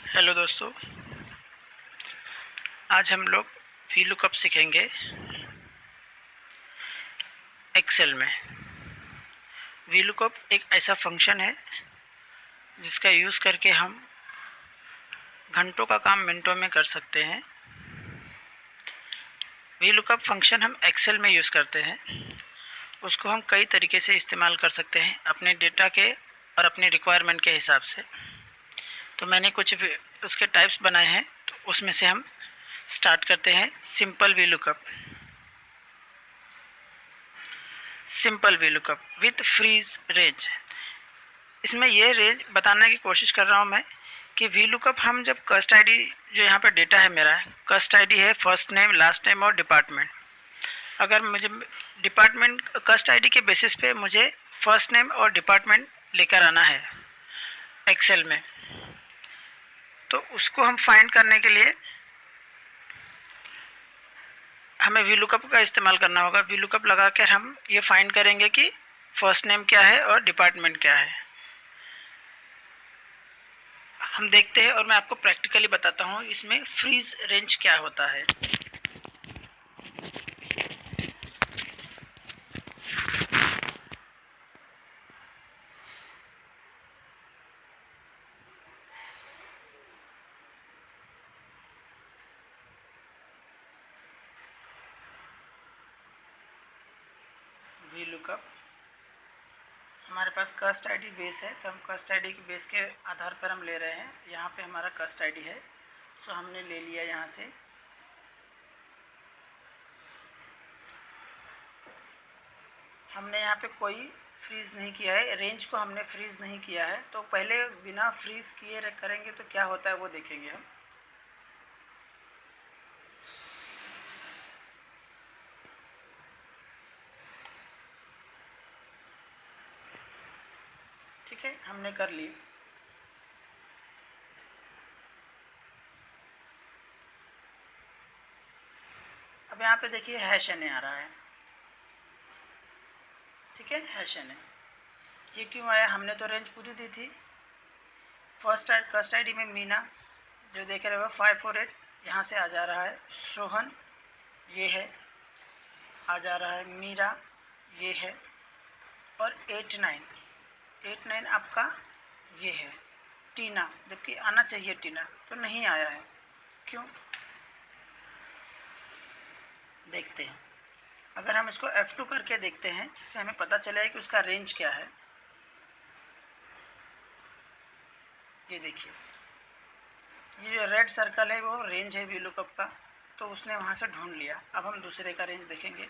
Hello दोस्तों, आज हम लोग वीलुकअप सीखेंगे एक्सेल में। वीलुकअप एक ऐसा फंक्शन है जिसका यूज़ करके हम घंटों का काम मिनटों में कर सकते हैं। वीलुकअप फंक्शन हम एक्सेल में यूज़ करते हैं। उसको हम कई तरीके से इस्तेमाल कर सकते हैं अपने डेटा के और अपने रिक्वायरमेंट के हिसाब से। तो मैंने कुछ उसके टाइप्स बनाए हैं, तो उसमें से हम स्टार्ट करते हैं simple VLOOKUP. Simple VLOOKUP with freeze range. इसमें ये रेंज बताने की कोशिश कर रहा हूँ मैं कि वीलुकअप हम जब कस्ट आईडी, जो यहाँ पर डेटा है मेरा, कस्ट आईडी है फर्स्ट नेम, लास्ट नेम और डिपार्टमेंट। अगर मुझे डिपार्टमेंट कस्ट आईडी के बेसिस पे मुझे फर्स्ट नेम और डिपार्टमेंट लेकर आना है एक्सेल में, तो उसको हम फाइंड करने के लिए हमें वीलुकअप का इस्तेमाल करना होगा। वीलुकअप लगाकर हम ये फाइंड करेंगे कि फर्स्ट नेम क्या है और डिपार्टमेंट क्या है। हम देखते हैं और मैं आपको प्रैक्टिकली बताता हूँ इसमें फ्रीज रेंज क्या होता है। वीलुकअप हमारे पास कस्ट आईडी बेस है, तो हम कस्ट आईडी के बेस के आधार पर हम ले रहे हैं। यहाँ पे हमारा कस्ट आईडी है, तो हमने ले लिया यहाँ से। हमने यहाँ पे कोई फ्रीज नहीं किया है, रेंज को हमने फ्रीज नहीं किया है। तो पहले बिना फ्रीज किए करेंगे तो क्या होता है वो देखेंगे हम। ठीक है, हमने कर ली। अब यहाँ पे देखिए हैश एन आ रहा है। ठीक है, हैश एन ये क्यों आया? हमने तो रेंज पूरी दी थी। कस्ट आईडी में मीना जो देख रहे हो 548 यहाँ से आ जा रहा है। सोहन ये है, आ जा रहा है। मीरा ये है, और 89 आपका ये है। टीना, जबकि आना चाहिए टीना, तो नहीं आया है। क्यों? देखते हैं। अगर हम इसको F2 करके देखते हैं, जिससे हमें पता चलेगा कि उसका रेंज क्या है। ये देखिए, ये जो रेड सर्कल है वो रेंज है वीलुकअप का, तो उसने वहाँ से ढूंढ लिया। अब हम दूसरे का रेंज देखेंगे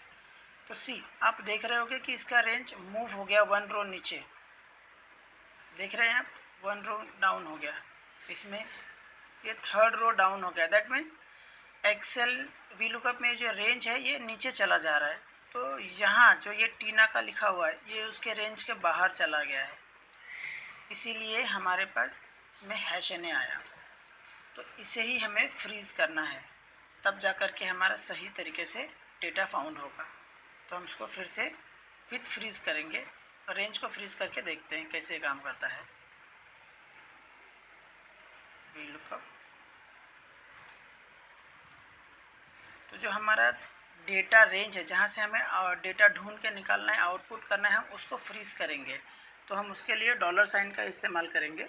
तो सी, आप देख रहे होगे कि इसका रेंज मूव हो गया 1 रो नीचे। देख रहे हैं आप, 1 रो डाउन हो गया। इसमें ये 3rd रो डाउन हो गया। दैट मीन्स एक्सेल वीलुकअप में जो रेंज है ये नीचे चला जा रहा है। तो यहाँ जो ये टीना का लिखा हुआ है ये उसके रेंज के बाहर चला गया है, इसीलिए हमारे पास इसमें हैश एन आया। तो इसे ही हमें फ्रीज करना है, तब जा कर के हमारा सही तरीके से डेटा फाउंड होगा। तो हम इसको फिर से विथ फ्रीज करेंगे और रेंज को फ्रीज करके देखते हैं कैसे काम करता है वीलुकअप। तो जो हमारा डेटा रेंज है, जहाँ से हमें डेटा ढूंढ के निकालना है, आउटपुट करना है, हम उसको फ्रीज करेंगे। तो हम उसके लिए डॉलर साइन का इस्तेमाल करेंगे।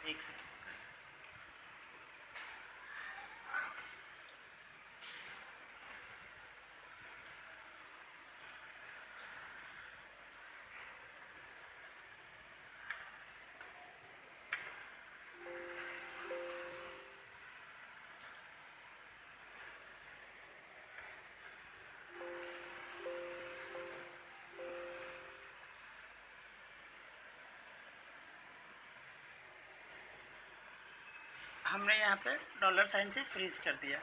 एक सेकेंड। हमने यहाँ पे डॉलर साइन से फ्रीज कर दिया।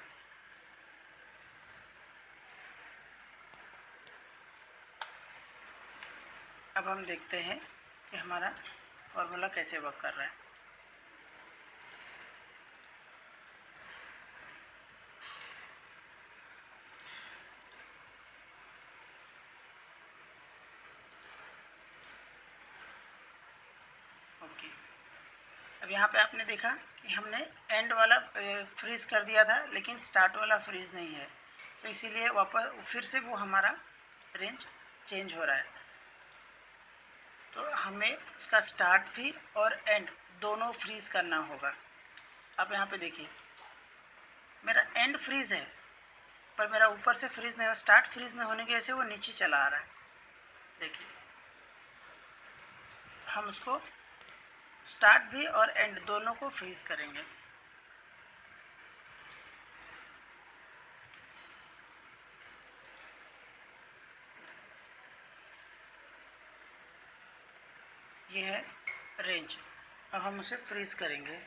अब हम देखते हैं कि हमारा फॉर्मूला कैसे वर्क कर रहा है। ओके, अब यहाँ पे आपने देखा कि हमने एंड वाला फ्रीज कर दिया था, लेकिन स्टार्ट वाला फ्रीज नहीं है, तो इसीलिए वापस फिर से वो हमारा रेंज चेंज हो रहा है। तो हमें उसका स्टार्ट भी और एंड दोनों फ्रीज करना होगा। अब यहाँ पे देखिए, मेरा एंड फ्रीज है पर मेरा ऊपर से फ्रीज नहीं, स्टार्ट फ्रीज नहीं होने की वजह से वो नीचे चला आ रहा है। देखिए, हम उसको स्टार्ट भी और एंड दोनों को फ्रीज करेंगे। ये है रेंज। अब हम उसे फ्रीज करेंगे।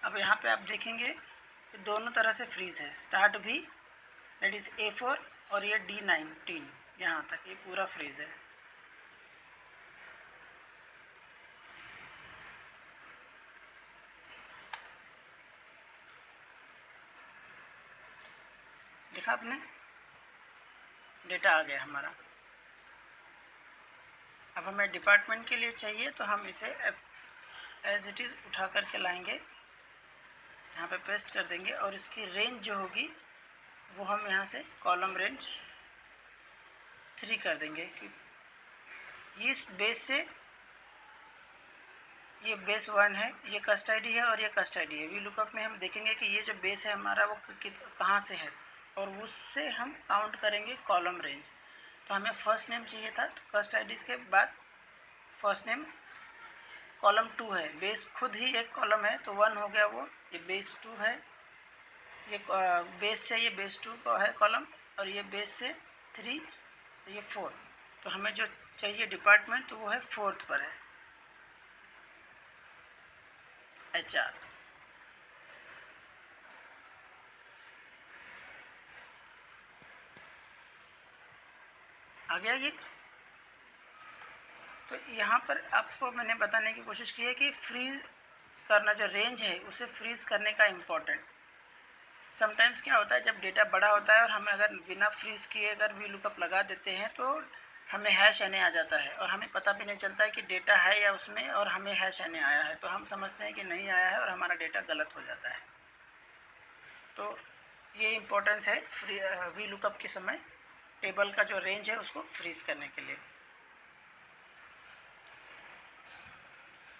अब यहाँ पे आप देखेंगे कि दोनों तरह से फ्रीज है, स्टार्ट भी दैट इज A4 और ये D19 यहाँ तक ये पूरा फ्रीज है। देखा आपने, डेटा आ गया हमारा। अब हमें डिपार्टमेंट के लिए चाहिए तो हम इसे एज इट इज़ उठा करके लाएंगे, यहाँ पे पेस्ट कर देंगे और इसकी रेंज जो होगी वो हम यहाँ से कॉलम रेंज 3 कर देंगे। इस बेस से ये बेस 1 है, ये कस्ट आईडी है और ये कस्ट आईडी है। वी लुकअप में हम देखेंगे कि ये जो बेस है हमारा वो कहाँ से है और उससे हम काउंट करेंगे कॉलम रेंज। तो हमें फर्स्ट नेम चाहिए था, तो कस्ट आईडी के बाद फर्स्ट नेम कॉलम 2 है, बेस खुद ही एक कॉलम है तो 1 हो गया वो, ये बेस 2 है, ये बेस से ये बेस 2 का है कॉलम और ये बेस से 3, तो ये 4। तो हमें जो चाहिए डिपार्टमेंट तो वो है 4th पर है, HR। आ गया ये। तो यहाँ पर आपको मैंने बताने की कोशिश की है कि फ्रीज करना, जो रेंज है उसे फ्रीज करने का इम्पोर्टेंट। समटाइम्स क्या होता है, जब डेटा बड़ा होता है और हम अगर बिना फ्रीज किए अगर वी लुकअप लगा देते हैं तो हमें हैश एन आ जाता है और हमें पता भी नहीं चलता है कि डेटा है या उसमें, और हमें हैश एन आया है तो हम समझते हैं कि नहीं आया है और हमारा डेटा गलत हो जाता है। तो ये इम्पोर्टेंस है वी लुकअप के समय टेबल का जो रेंज है उसको फ्रीज करने के लिए।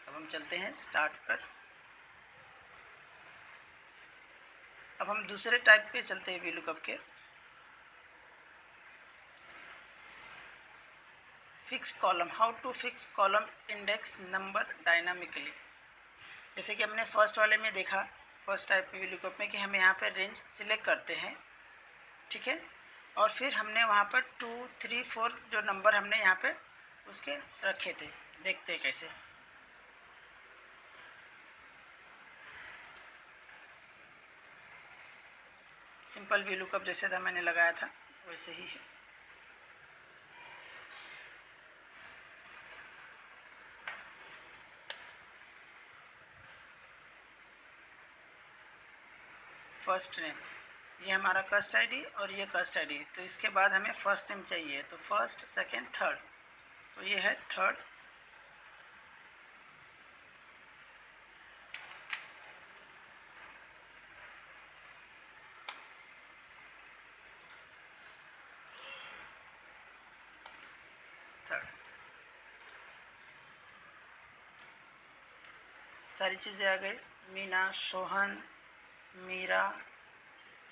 अब हम चलते हैं स्टार्ट पर। अब हम दूसरे टाइप पे चलते हैं वी लुकअप के, fix column. How to fix column index number dynamically. जैसे कि हमने फर्स्ट वाले में देखा, फर्स्ट टाइप वी लुकअप में, कि हम यहाँ पर रेंज सिलेक्ट करते हैं, ठीक है, और फिर हमने वहाँ पर 2, 3, 4 जो नंबर हमने यहाँ पे उसके रखे थे। देखते हैं कैसे। सिंपल वी लुकअप जैसे था मैंने लगाया था वैसे ही है। फर्स्ट नेम, ये हमारा कस्ट आईडी और ये कस्ट आईडी, तो इसके बाद हमें फर्स्ट नेम चाहिए, तो फर्स्ट, सेकंड, थर्ड, तो ये है थर्ड। थर्ड सारी चीज़ें आ गई, मीना, सोहन, मीरा,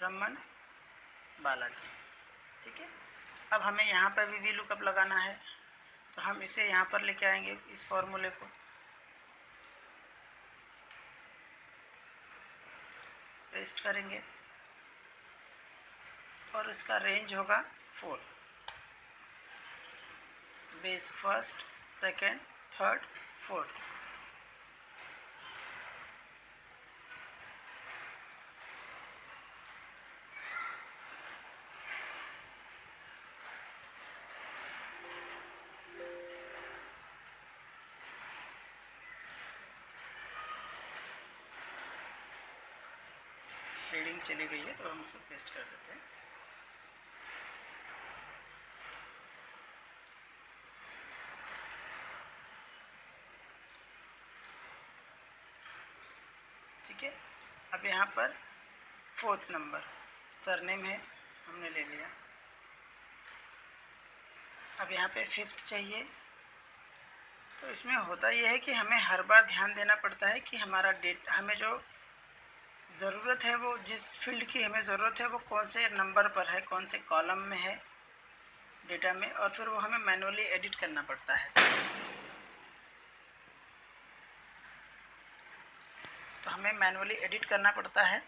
रमन, बालाजी, ठीक है। अब हमें यहाँ पर भी वी लुकअप लगाना है, तो हम इसे यहाँ पर लेके आएंगे, इस फॉर्मूले को पेस्ट करेंगे और इसका रेंज होगा 4, base first, second, third, fourth. Reading चली गई है तो हम उसको पेस्ट कर देते हैं। अब यहाँ पर 4th नंबर सरनेम है, हमने ले लिया। अब यहाँ पे 5th चाहिए। तो इसमें होता यह है कि हमें हर बार ध्यान देना पड़ता है कि हमारा हमें जो ज़रूरत है, वो जिस फील्ड की हमें ज़रूरत है वो कौन से नंबर पर है, कौन से कॉलम में है डेटा में, और फिर वो हमें मैनुअली एडिट करना पड़ता है। तो हमें मैनुअली एडिट करना पड़ता है।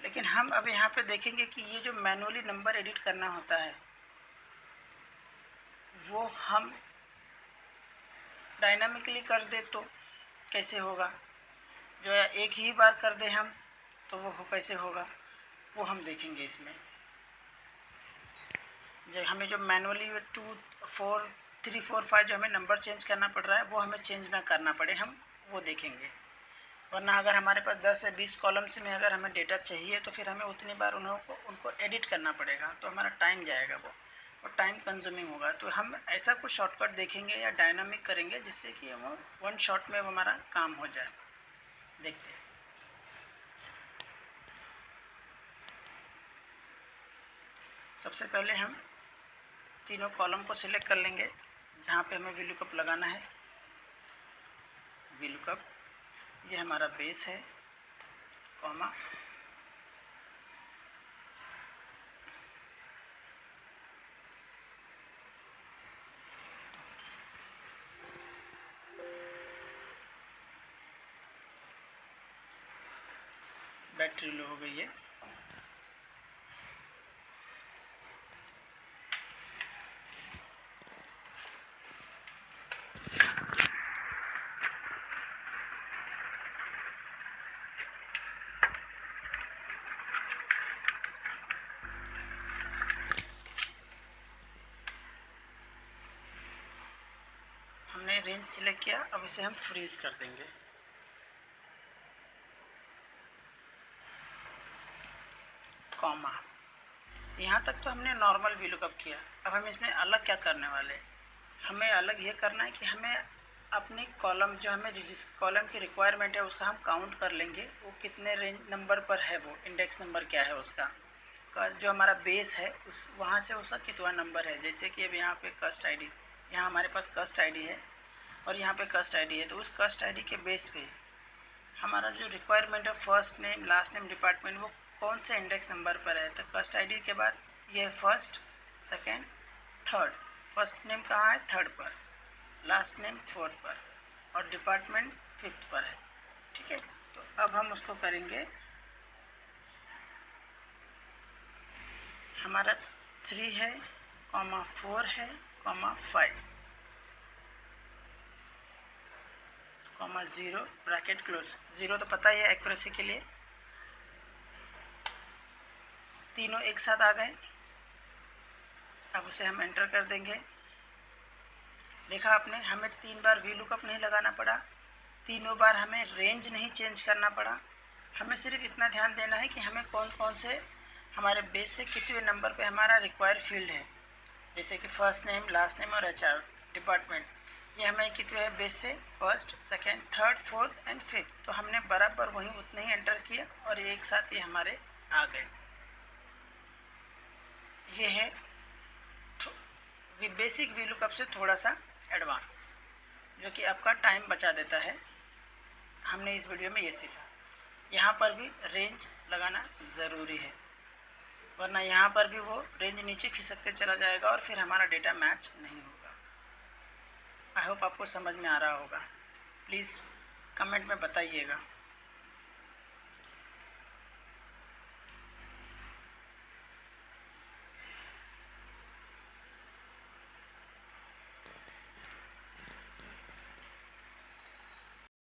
लेकिन हम अब यहाँ पे देखेंगे कि ये जो मैनुअली नंबर एडिट करना होता है वो हम डायनामिकली कर दे तो कैसे होगा, जो है एक ही बार कर दे हम तो वो कैसे होगा, वो हम देखेंगे इसमें। जब हमें जो मैनुअली 2, 4, 3, 4, 5 जो हमें नंबर चेंज करना पड़ रहा है वो हमें चेंज ना करना पड़े, हम वो देखेंगे। वरना अगर हमारे पास 10 या 20 कॉलम्स में अगर हमें डेटा चाहिए तो फिर हमें उतनी बार उनको एडिट करना पड़ेगा, तो हमारा टाइम जाएगा, वो टाइम कंज्यूमिंग होगा। तो हम ऐसा कुछ शॉर्टकट देखेंगे या डायनामिक करेंगे जिससे कि वो 1 शॉट में वो हमारा काम हो जाए। देखते हैं। सबसे पहले हम तीनों कॉलम को सिलेक्ट कर लेंगे जहाँ पे हमें VLOOKUP लगाना है। VLOOKUP ये हमारा बेस है, कॉमा बैटरी लो हो गई है। हमने रेंज सिलेक्ट किया, अब इसे हम फ्रीज कर देंगे। कॉमा, यहाँ तक तो हमने नॉर्मल VLOOKUP किया। अब हम इसमें अलग क्या करने वाले हैं, हमें अलग ये करना है कि हमें अपनी कॉलम जो हमें जिस कॉलम की रिक्वायरमेंट है उसका हम काउंट कर लेंगे, वो कितने रेंज नंबर पर है, वो इंडेक्स नंबर क्या है उसका, जो हमारा बेस है उस वहाँ से उसका कितना नंबर है। जैसे कि अब यहाँ पे कस्ट आईडी, यहाँ हमारे पास कस्ट आईडी है और यहाँ पे कस्ट आईडी है, तो उस कस्ट आईडी के बेस पे हमारा जो रिक्वायरमेंट है first name, last name, department, वो कौन से इंडेक्स नंबर पर है। तो कस्ट आईडी के बाद ये first, second, third. First name कहाँ है, 3rd पर, लास्ट नेम 4th पर और डिपार्टमेंट 5th पर है। ठीक है, तो अब हम उसको करेंगे, हमारा 3 है, 4 है, 5, 0 ब्रैकेट क्लोज। 0 तो पता ही है एक्यूरेसी के लिए। तीनों एक साथ आ गए, अब उसे हम एंटर कर देंगे। देखा आपने, हमें 3 बार VLOOKUP नहीं लगाना पड़ा, तीनों बार हमें रेंज नहीं चेंज करना पड़ा। हमें सिर्फ इतना ध्यान देना है कि हमें कौन कौन से हमारे बेस से कितने नंबर पे हमारा रिक्वायर्ड फील्ड है। जैसे कि फर्स्ट नेम, लास्ट नेम और HR, डिपार्टमेंट, ये हमें कितने है बेस से, first, second, third, fourth and 5th। तो हमने बराबर वहीं उतने ही एंटर किया और एक साथ ये हमारे आ गए। ये है बेसिक VLOOKUP से थोड़ा सा एडवांस, जो कि आपका टाइम बचा देता है। हमने इस वीडियो में ये सीखा। यहाँ पर भी रेंज लगाना ज़रूरी है, वरना यहाँ पर भी वो रेंज नीचे खिसकते चला जाएगा और फिर हमारा डेटा मैच नहीं होगा। आई होप आपको समझ में आ रहा होगा। प्लीज़ कमेंट में बताइएगा।